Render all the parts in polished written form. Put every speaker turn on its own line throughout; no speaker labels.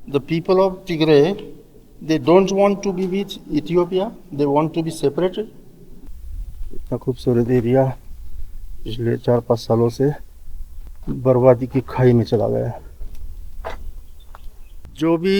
The people of Tigray, they don't want to be with Ethiopia. They want to be separated. इतना खूबसूरत area पिछले 4-5 सालों से बर्बादी की खाई में चला गया। जो भी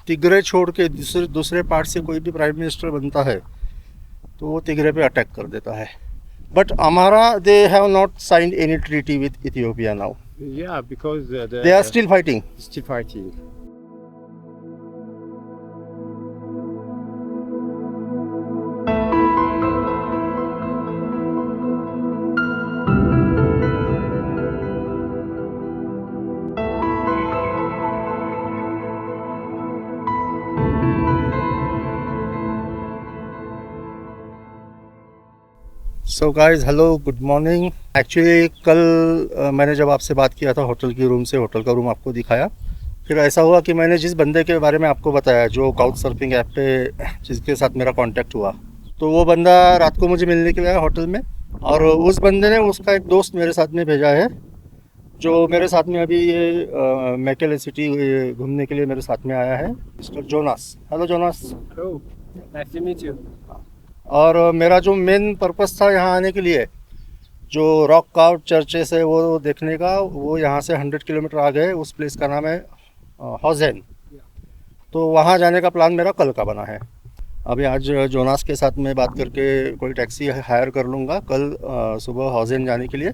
तिग्रे छोड़ के दूसरे पार्ट से कोई भी प्राइम मिनिस्टर बनता है तो वो तिग्रे पे अटैक कर देता है। बट हमारा they have not signed any treaty with Ethiopia now.
Yeah, because
they are still fighting.
still fighting.
So guys hello good morning. Actually कल मैंने जब आपसे बात किया था होटल की रूम से, होटल का रूम आपको दिखाया, फिर ऐसा हुआ कि मैंने जिस बंदे के बारे में आपको बताया जो काउच सर्फिंग ऐप पे जिसके साथ मेरा कांटेक्ट हुआ, तो वो बंदा रात को मुझे मिलने के लिए आया होटल में। और उस बंदे ने उसका एक दोस्त मेरे साथ में भेजा है जो मेरे साथ में अभी ये मैकेले सिटी घूमने के लिए मेरे साथ में आया है, mister Jonas. Hello Jonas.
Hello, nice to meet you.
और मेरा जो मेन पर्पस था यहाँ आने के लिए, जो रॉक काउट चर्चेस है वो देखने का, वो यहाँ से 100 किलोमीटर आगे है। उस प्लेस का नाम है हॉजेन। तो वहाँ जाने का प्लान मेरा कल का बना है। अभी आज जोनास के साथ में बात करके कोई टैक्सी हायर कर लूँगा कल सुबह हॉजेन जाने के लिए।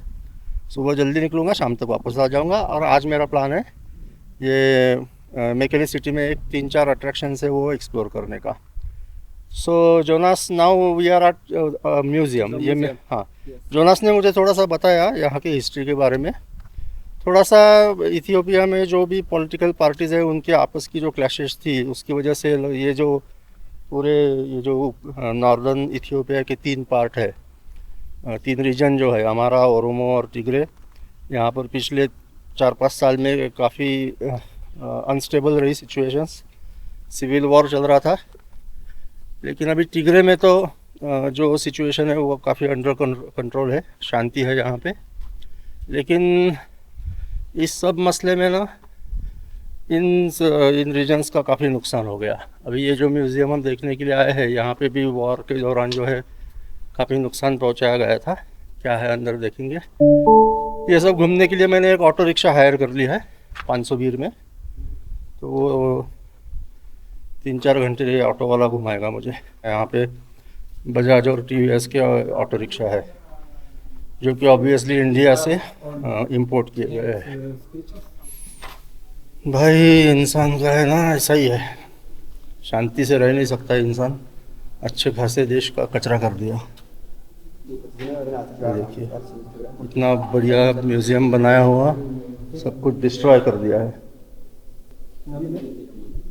सुबह जल्दी निकलूँगा, शाम तक वापस आ जाऊँगा। और आज मेरा प्लान है ये मैकेले सिटी में एक 3-4 अट्रैक्शन है वो एक्सप्लोर करने का। So Jonas, now we are at museum. ये
museum.
हाँ, जोनास ने मुझे थोड़ा सा बताया यहाँ की हिस्ट्री के बारे में। थोड़ा सा इथियोपिया में जो भी पॉलिटिकल पार्टीज़ है उनके आपस की जो क्लैशेस थी उसकी वजह से ये जो पूरे ये जो नॉर्दर्न इथियोपिया के 3 पार्ट है, 3 रीजन जो है हमारा, ओरोमो और टिग्रे, यहाँ पर पिछले 4-5 साल में काफ़ी अनस्टेबल रही सिचुएशंस। सिविल वॉर चल रहा था। लेकिन अभी टिग्रे में तो जो सिचुएशन है वो काफ़ी अंडर कंट्रोल है, शांति है यहाँ पे। लेकिन इस सब मसले में ना इन रीजन्स का काफ़ी नुकसान हो गया। अभी ये जो म्यूज़ियम हम देखने के लिए आए हैं, यहाँ पे भी वॉर के दौरान जो है काफ़ी नुकसान पहुँचाया गया था। क्या है अंदर देखेंगे। ये सब घूमने के लिए मैंने एक ऑटो रिक्शा हायर कर ली है 500 बीर में। तो वो 3-4 घंटे ऑटो वाला घुमाएगा मुझे। यहाँ पे बजाज और टीवीएस के ऑटो रिक्शा है जो कि ऑब्वियसली इंडिया से इंपोर्ट किए गए हैं। भाई इंसान का है ना ऐसा ही है, शांति से रह नहीं सकता इंसान। अच्छे खासे देश का कचरा कर दिया। देखिए इतना बढ़िया म्यूज़ियम बनाया हुआ, सब कुछ डिस्ट्रॉय कर दिया है।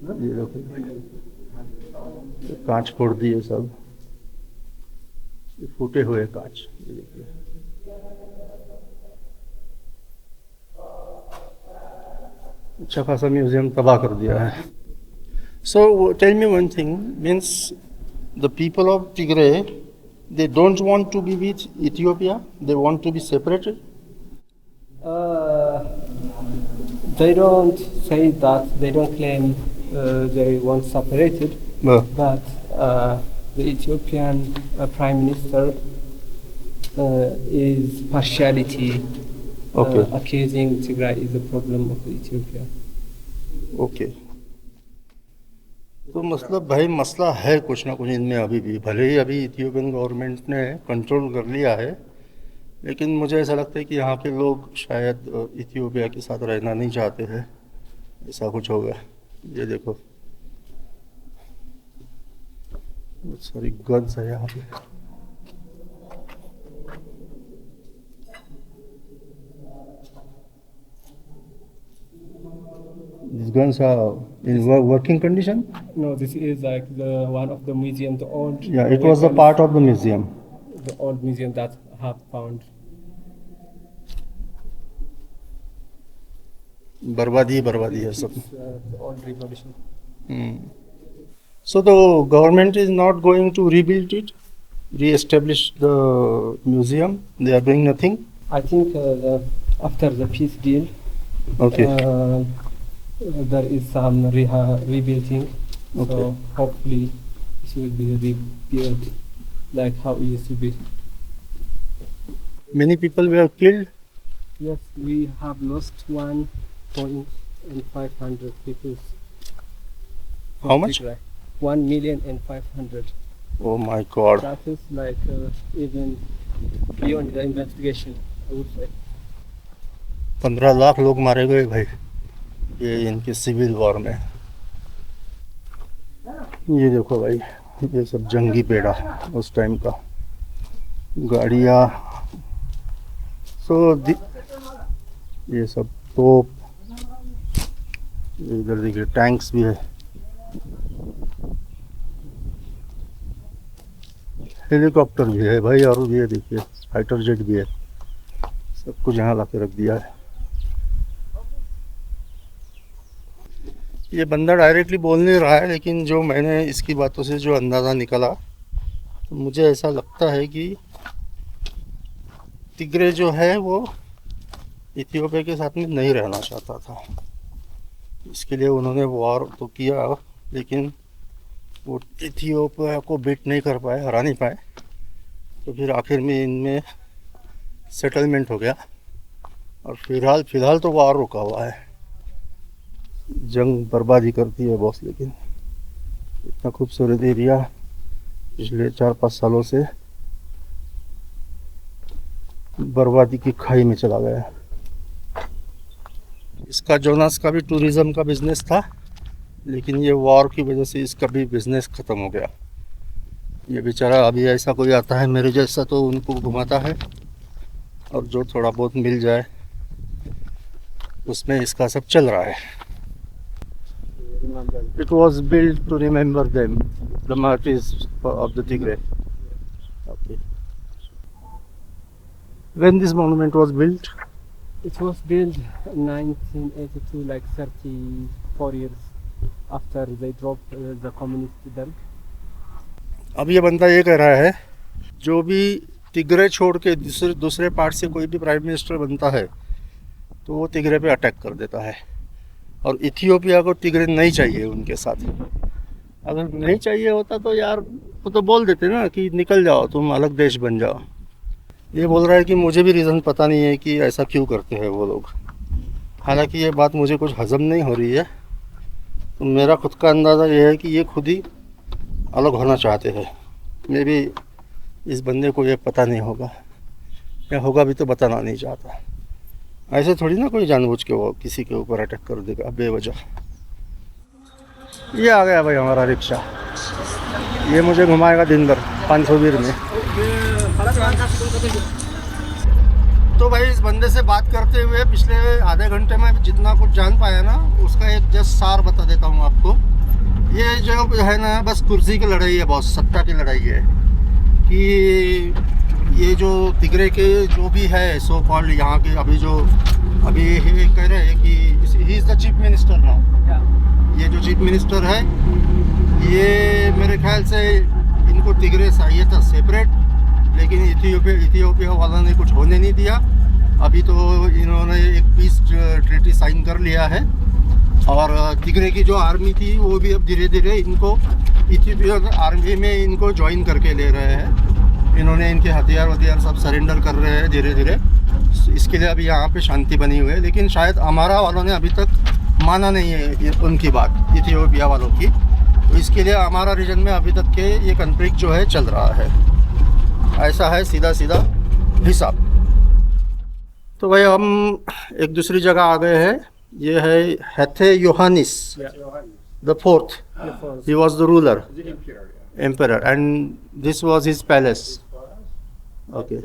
ये देखो कांच फोड़ दिए सब, ये फूटे हुए कांच। ये देखिए अच्छा खासा म्यूजियम तबाह कर दिया है। So tell me one thing, means the people of Tigray they don't want to be with Ethiopia, they want to be separated.
They don't say that, they don't claim they want separated, but the Ethiopian Prime Minister is partiality, accusing Tigray is the problem of Ethiopia.
Okay. तो मतलब भाई मसला है कुछ ना कुछ इनमें अभी भी, भले ही अभी इथियोपियन गवर्नमेंट ने कंट्रोल कर लिया है, लेकिन मुझे ऐसा लगता है कि यहाँ के लोग शायद इथियोपिया के साथ रहना नहीं चाहते हैं। ऐसा कुछ होगा। ये देखो बहुत सारी गन्स है यहाँ पे। These guns are in working condition?
No, this is like the one of the museum, the old.
Yeah, it was a part of the museum.
The old museum that have found.
बर्बादी बर्बादी है सब।
The old revolution.
So the government is not going to rebuild it, re-establish the museum. They are doing nothing.
I think after the peace deal,
Okay.
there is some rebuilding.
Okay.
So hopefully this will be rebuilt like how it used to be.
Many people were killed.
Yes, we have lost 1,500,000 people.
How much?
1,500,000.
Oh my God.
That is like even beyond the investigation, I would say.
15 lakh लोग मारे गए भाई, ये इनके civil war में। ये देखो भाई, ये सब जंगी पेड़ा उस टाइम का, गाड़ियाँ, ये सब तोप, इधर देखिए टैंक्स भी है, हेलीकॉप्टर भी है भाई, और ये देखिए फाइटर जेट भी है, सब कुछ यहाँ ला के रख दिया है। ये बंदा डायरेक्टली बोल नहीं रहा है, लेकिन जो मैंने इसकी बातों से जो अंदाज़ा निकला, तो मुझे ऐसा लगता है कि तिग्रे जो है वो इथियोपिया के साथ में नहीं रहना चाहता था। इसके लिए उन्होंने वॉर तो किया, लेकिन वो इथियोपिया को बीट नहीं कर पाए, हरा नहीं पाए, तो फिर आखिर में इनमें सेटलमेंट हो गया। और फिलहाल तो वॉर रुका हुआ है। जंग बर्बादी करती है बॉस, लेकिन इतना खूबसूरत एरिया पिछले 4-5 सालों से बर्बादी की खाई में चला गया। इसका जोनास का भी टूरिज्म का बिजनेस था, लेकिन ये वॉर की वजह से इसका भी बिजनेस ख़त्म हो गया। ये बेचारा अभी ऐसा कोई आता है मेरे जैसा तो उनको घुमाता है, और जो थोड़ा बहुत मिल जाए उसमें इसका सब चल रहा है। It was built to remember them, the martyrs of the Tigray. Okay. When this monument was built?
It was built in 1982, like 34 years after they dropped the communist them.
अब ये बंदा ये कह रहा है, जो भी तिग्रे छोड़ के दूसरे पार्ट से कोई भी प्राइम मिनिस्टर बनता है तो वो तिग्रे पे अटैक कर देता है, और इथियोपिया को तिग्रे नहीं चाहिए उनके साथ। अगर नहीं चाहिए होता तो यार वो तो बोल देते ना कि निकल जाओ, तुम अलग देश बन जाओ। ये बोल रहा है कि मुझे भी रीज़न पता नहीं है कि ऐसा क्यों करते हैं वो लोग। हालांकि ये बात मुझे कुछ हजम नहीं हो रही है, तो मेरा खुद का अंदाज़ा ये है कि ये खुद ही अलग होना चाहते हैं। मे भी इस बंदे को ये पता नहीं होगा, या होगा भी तो बताना नहीं चाहता। ऐसे थोड़ी ना कोई जानबूझ के वो किसी के ऊपर अटैक कर देगा बेवजह। ये आ गया भाई हमारा रिक्शा, ये मुझे घुमाएगा दिन भर 520 में। तो भाई इस बंदे से बात करते हुए पिछले आधे घंटे में जितना कुछ जान पाया ना, उसका एक जस्ट सार बता देता हूँ आपको। ये जो है ना, बस कुर्सी की लड़ाई है बॉस, सत्ता की लड़ाई है। कि ये जो तिग्रे के जो भी है सो कॉल्ड यहाँ के अभी कह रहे हैं कि he is the chief minister now. ये जो चीफ मिनिस्टर है, ये मेरे ख्याल से इनको तिग्रे चाहिए था सेपरेट, लेकिन इथियोपिया वाला ने कुछ होने नहीं दिया। अभी तो इन्होंने एक पीस ट्रीटी साइन कर लिया है, और तिग्रे की जो आर्मी थी वो भी अब धीरे धीरे इनको इथियोपियन आर्मी में इनको ज्वाइन करके ले रहे हैं। इन्होंने इनके हथियार सब सरेंडर कर रहे हैं धीरे धीरे। इसके लिए अभी यहाँ पे शांति बनी हुई है, लेकिन शायद अमारा वालों ने अभी तक माना नहीं है उनकी बात, इथियोपिया वालों की। तो इसके लिए अमारा रीजन में अभी तक के ये कन्फ्लिक्ट जो है चल रहा है। ऐसा है सीधा हिसाब। तो भाई हम एक दूसरी जगह आ गए हैं। ये है हेथे Yohannes the fourth. He was the ruler, emperor, and this was his palace. Okay.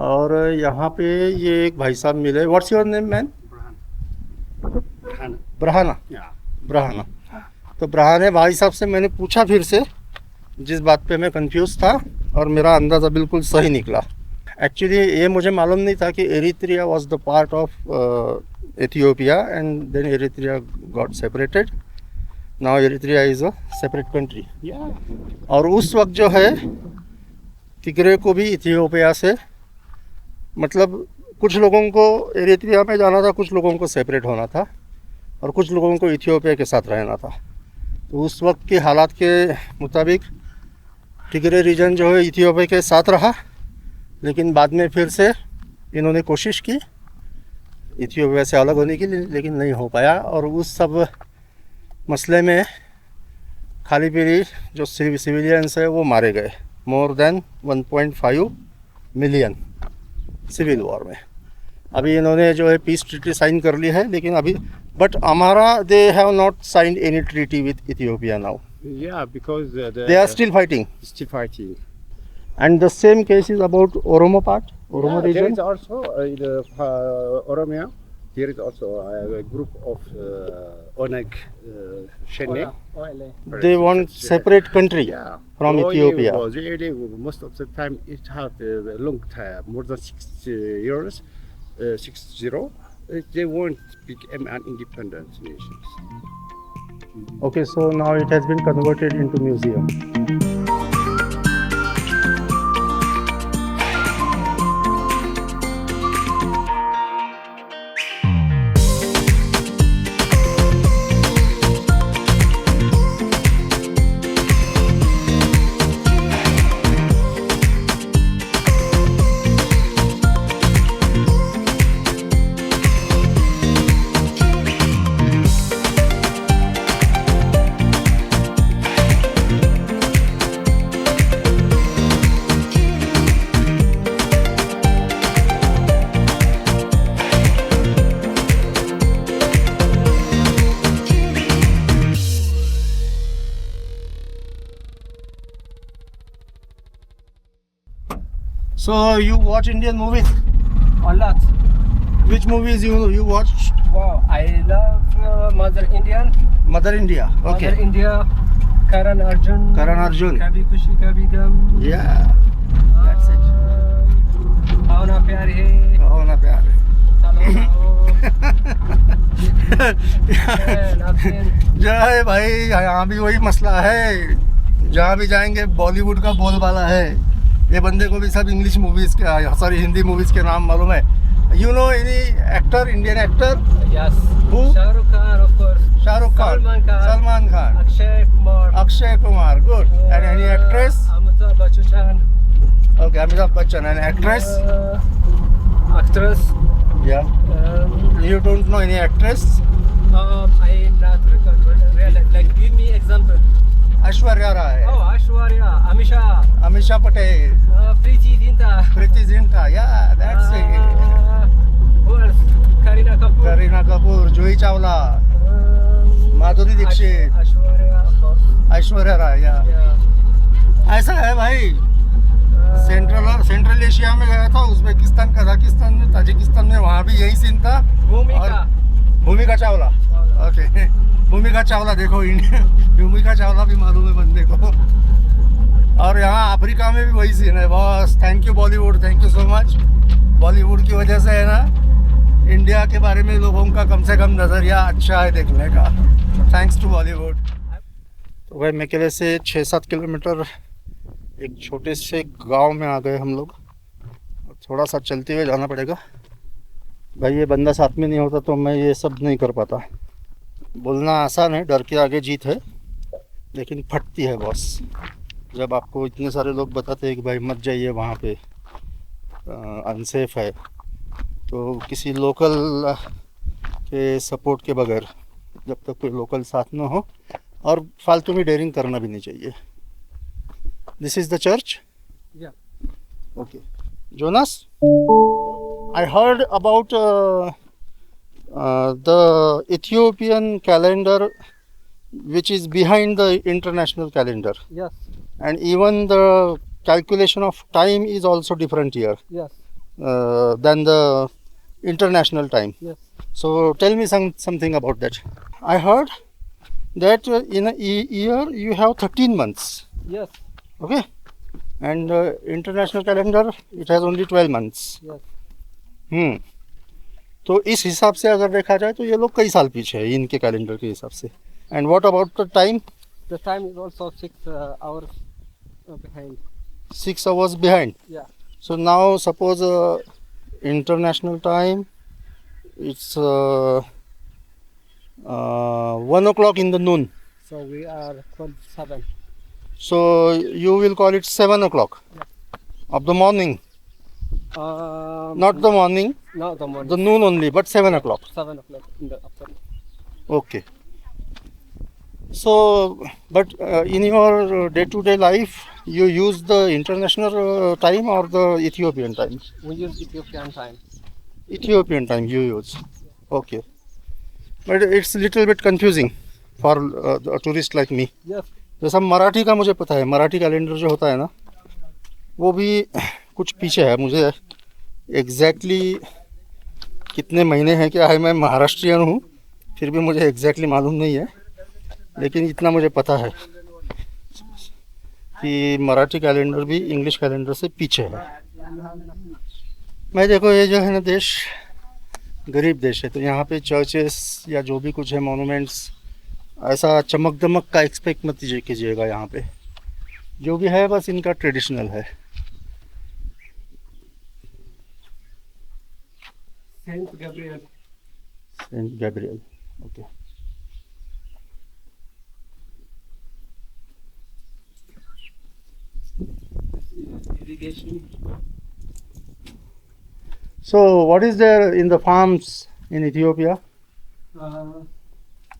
और यहाँ पे ये एक भाई साहब मिले। What's your name man? Brahana. तो ब्रहाने भाई साहब से मैंने पूछा फिर से, जिस बात पे मैं कंफ्यूज था, और मेरा अंदाज़ा बिल्कुल सही निकला। एक्चुअली ये मुझे मालूम नहीं था कि Eritrea was the part of Ethiopia, and then Eritrea got separated. Now Eritrea is a separate country. और उस वक्त जो है तिग्रे को भी इथियोपिया से, मतलब कुछ लोगों को एरिथ्रिया में जाना था, कुछ लोगों को सेपरेट होना था। और कुछ लोगों को इथियोपिया के साथ रहना था। तो उस वक्त के हालात के मुताबिक टिग्रे रीजन जो है इथियोपिया के साथ रहा, लेकिन बाद में फिर से इन्होंने कोशिश की इथियोपिया से अलग होने की, लेकिन नहीं हो पाया। और उस सब मसले में खाली पीली जो सिविलियंस है वो मारे गए, more than 1.5 million civil war में। अभी इन्होंने जो है पीस ट्रीटी साइन कर ली है, लेकिन अभी बट हमारा they have not signed any treaty with Ethiopia now.
Yeah, because
They are still fighting.
still fighting.
And the same case is about Oromo part, Oromo
There
region.
is also in the Oromia. There is also a group of Oneg Shene.
They want separate country
Yeah.
from Ethiopia.
Most of the time it had a long time, more than 6 years, 60. They want to become an independent nation.
Okay, so now it has been converted into museum. So you watch Indian movies?
A lot.
Which movies you watched?
Wow, I love Mother Indian.
Mother India.
Mother
Okay.
India, Karan Arjun.
Karan Arjun.
Kabhi Khushi Kabhi Gum.
Yeah. That's it.
Auna Pyar Hai.
Oh na pyar.
Chalo Natin.
जय भाई, यहाँ भी वही मसला है, जहाँ भी जाएंगे बॉलीवुड का बोलबाला है। ये बंदे को भी सब इंग्लिश मूवीज के, सॉरी हिंदी मूवीज के नाम मालूम है। You know any actor, Indian actor?
Yes.
Who?
Shah Rukh Khan, of course.
Shah Rukh Khan,
Salman Khan,
Salman Khan,
Akshay Kumar.
Akshay Kumar. Good. And any actress?
Amitabh Bachchan.
Okay, Amitabh Bachchan. And actress?
Actress.
Yeah. You don't know any actress?
I am not really. Like, give me example.
Aishwarya Rai,
Oh, Aishwarya, Amisha,
Amisha Patel,
Preeti Zinta.
Preeti Zinta. Yeah, that's it.
Who else? Kareena Kapoor.
Kareena Kapoor, Juhi Chawla, Madhuri Dixit,
Aishwarya, of course.
Aishwarya Rai. Yeah.
Yeah.
ऐसा है भाई, central Asia में गया था, Uzbekistan, Kazakhstan में, Tajikistan में, वहाँ भी यही सीन था।
Bhumika.
भूमिका चावला। ओके, भूमिका चावला देखो, इंडिया भूमिका चावला भी मालूम है बंदे को। और यहाँ अफ्रीका में भी वही सीन है। बस thank you Bollywood, thank you so much. Bollywood की वजह से है ना, इंडिया के बारे में लोगों का कम से कम नज़रिया अच्छा है देखने का। Thanks to Bollywood. तो भाई मेकेले से 6-7 किलोमीटर एक छोटे से गांव में आ गए हम लोग। थोड़ा सा चलते हुए जाना पड़ेगा भाई, ये बंदा साथ में नहीं होता तो मैं ये सब नहीं कर पाता। बोलना आसान है, डर के आगे जीत है, लेकिन फटती है बॉस। जब आपको इतने सारे लोग बताते हैं कि भाई मत जाइए वहाँ पे, अनसेफ है, तो किसी लोकल के सपोर्ट के बगैर, जब तक कोई लोकल साथ ना हो, और फालतू में डेयरिंग करना भी नहीं चाहिए। This is the church.
Yeah.
Okay. Jonas, I heard about the Ethiopian calendar, which is behind the international calendar,
Yes.
and even the calculation of time is also different here
Yes.
than the international time.
Yes.
So tell me something about that. I heard that in a year you have 13 months.
Yes.
Okay, and international calendar it has only 12 months.
Yes.
तो इस हिसाब से अगर देखा जाए तो ये लोग कई साल पीछे है इनके कैलेंडर के हिसाब से। And what about the time?
The time is also 6 hours behind.
6 hours behind.
Yeah.
So now suppose international time it's 1 o'clock in the noon.
So we are called 7.
So you will call it 7 o'clock of the morning. Not the morning,
Not the morning.
the noon only, but 7 o'clock.
7 o'clock in the afternoon.
Okay. So, but in your day-to-day life, you use the international time or the Ethiopian time?
We use Ethiopian time.
Ethiopian time you use. Okay. But it's little bit confusing for a tourist like me.
Yes.
जैसा मराठी का मुझे पता है, Marathi calendar जो होता है ना, वो भी कुछ पीछे है। मुझे एग्जैक्टली कितने महीने हैं क्या है, मैं महाराष्ट्रियन हूँ, फिर भी मुझे एग्जैक्टली मालूम नहीं है, लेकिन इतना मुझे पता है कि मराठी कैलेंडर भी इंग्लिश कैलेंडर से पीछे है। मैं देखो ये जो है ना देश गरीब देश है, तो यहाँ पे चर्चेस या जो भी कुछ है मोनूमेंट्स, ऐसा चमक दमक का एक्सपेक्ट मत कीजिएगा। यहाँ पे जो भी है बस इनका ट्रेडिशनल है।
Saint Gabriel.
Saint Gabriel, okay.
Irrigation.
So what is there in the farms in Ethiopia?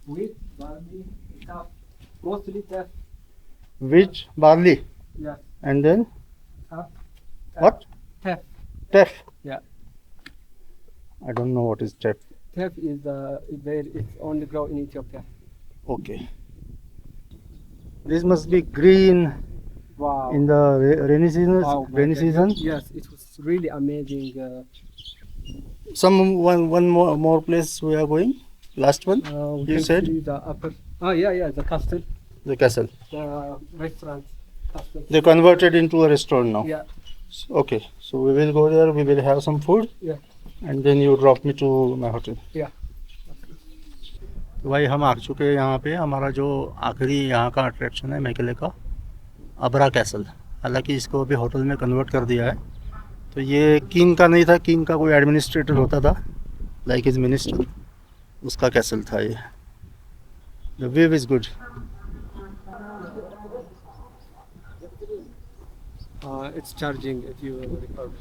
Wheat, barley, teff. Mostly teff.
Wheat, barley,
Yeah.
and then
Teff.
what?
Teff.
Teff.
Yeah.
I don't know what is teff.
Teff is it's only grow in Ethiopia.
Okay. This must be green
Wow.
in the rainy season.
Wow, my
Rainy
God.
season.
Yes, it was really amazing.
One more place we are going. Last one.
We
You
can
said?
see the upper. Oh yeah, the castle,
The castle.
the restaurant, castle.
They converted into a restaurant now.
Yeah,
Okay. So we will go there. We will have some food.
yeah,
And then you drop me to my hotel.
yeah.
भाई हम आ चुके हैं यहाँ पे। हमारा जो आखिरी यहाँ का अट्रैक्शन है मेकेले का, अबरा कैसल। हालांकि इसको अभी होटल में कन्वर्ट कर दिया है। तो ये किंग का नहीं था, किंग का कोई एडमिनिस्ट्रेटर होता था, लाइक हिज मिनिस्टर, उसका कैसल था ये। The view is good.
It's charging if you record.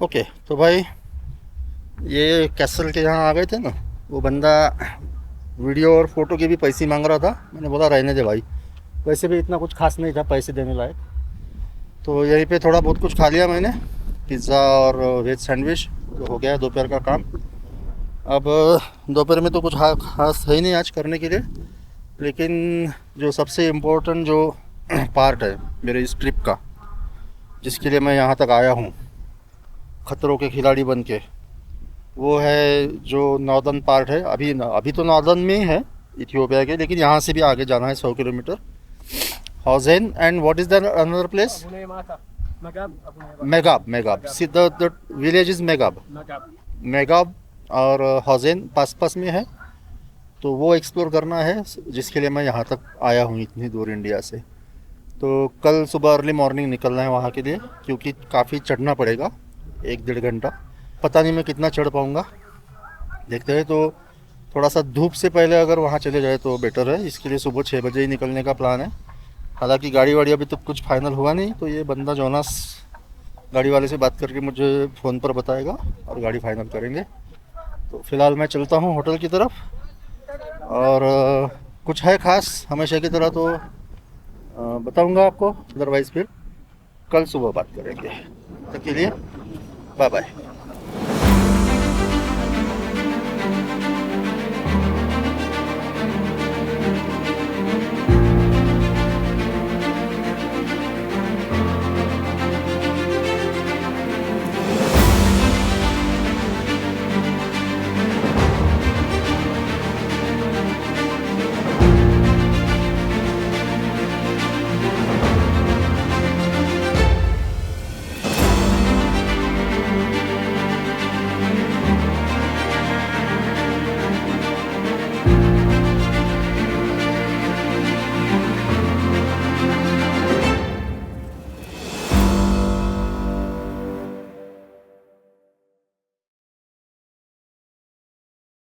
Okay, तो भाई ये कैसल के यहाँ आ गए थे ना, वो बंदा वीडियो और फ़ोटो के भी पैसे मांग रहा था। मैंने बोला रहने दे भाई, वैसे भी इतना कुछ खास नहीं था पैसे देने लायक। तो यहीं पे थोड़ा बहुत कुछ खा लिया मैंने, पिज़्ज़ा और वेज सैंडविच, तो हो गया दोपहर का काम। अब दोपहर में तो कुछ खास है ही नहीं आज करने के लिए, लेकिन जो सबसे इम्पोर्टेंट जो पार्ट है मेरे इस ट्रिप का, जिसके लिए मैं यहाँ तक आया हूँ खतरों के खिलाड़ी बन के, वो है जो नॉर्दर्न पार्ट है। अभी तो नॉर्दर्न में ही है इथियोपिया के, लेकिन यहाँ से भी आगे जाना है 100 किलोमीटर। हॉजेन and what is the another place? Megab. See the village is Megab और हॉजेन पास में है। तो वो एक्सप्लोर करना है, जिसके लिए मैं यहाँ तक आया हूँ इतनी दूर इंडिया से। तो कल सुबह अर्ली मॉर्निंग निकलना है वहाँ के लिए, क्योंकि काफ़ी चढ़ना पड़ेगा, 1-1.5 घंटा। पता नहीं मैं कितना चढ़ पाऊँगा, देखते हैं। तो थोड़ा सा धूप से पहले अगर वहाँ चले जाए तो बेटर है। इसके लिए सुबह 6 बजे ही निकलने का प्लान है। हालांकि गाड़ी वाड़ी अभी तक कुछ फाइनल हुआ नहीं, तो ये बंदा जोनास गाड़ी वाले से बात करके मुझे फ़ोन पर बताएगा और गाड़ी फाइनल करेंगे। तो फ़िलहाल मैं चलता हूँ होटल की तरफ, और कुछ है ख़ास हमेशा की तरह तो बताऊँगा आपको, अदरवाइज़ फिर कल सुबह बात करेंगे। तब के लिए बाय बाय।